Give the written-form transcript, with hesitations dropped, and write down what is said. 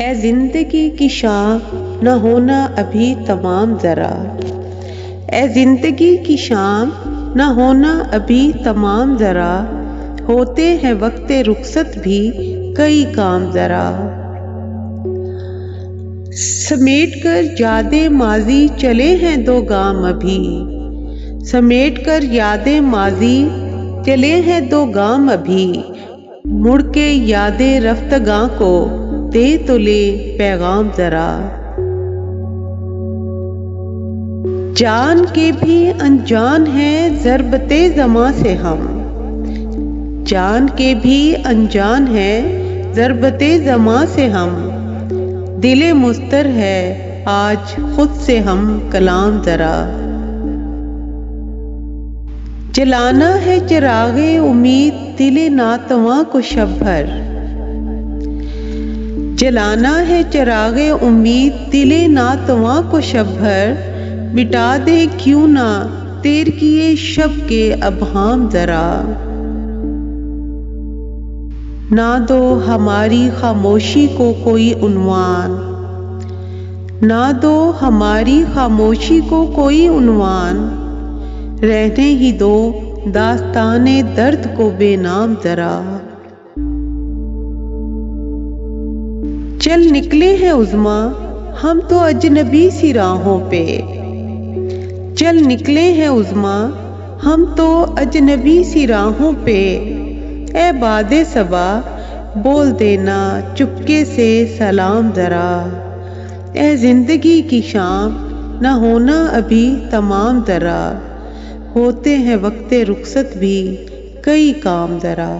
ए जिंदगी की शाम न होना अभी तमाम ज़रा, ए जिंदगी की शाम न होना अभी तमाम ज़रा, होते हैं वक्ते रुखसत भी कई काम ज़रा। समेट कर यादें माजी चले हैं दो गाम अभी, समेट कर यादें माजी चले हैं दो गाम अभी, मुड़ के यादें रफ्तगां को दे तो ले पैगाम ज़रा। जान के भी अनजान है ज़रबते ज़मां से हम, जान के भी अनजान है ज़रबते ज़मां से हम, दिले मुस्तर है आज खुद से हम कलाम ज़रा। जलाना है चिरागे उम्मीद दिले नातवां को शब भर, जलाना है चिरागे उम्मीद दिले नातवां को शब भर, मिटा दे क्यों ना तेर किए शब के अबहाम ज़रा। ना दो हमारी खामोशी को कोई उन्वान, ना दो हमारी खामोशी को कोई उन्वान, रहने ही दो दास्ताने दर्द को बेनाम ज़रा। चल निकले हैं उज़्मा हम तो अजनबी सी राहों पे, चल निकले हैं उज़्मा हम तो अजनबी सी राहों पे, ए बादे सबा बोल देना चुपके से सलाम ज़रा। ए जिंदगी की शाम न होना अभी तमाम ज़रा, होते हैं वक्ते रुखसत भी कई काम ज़रा।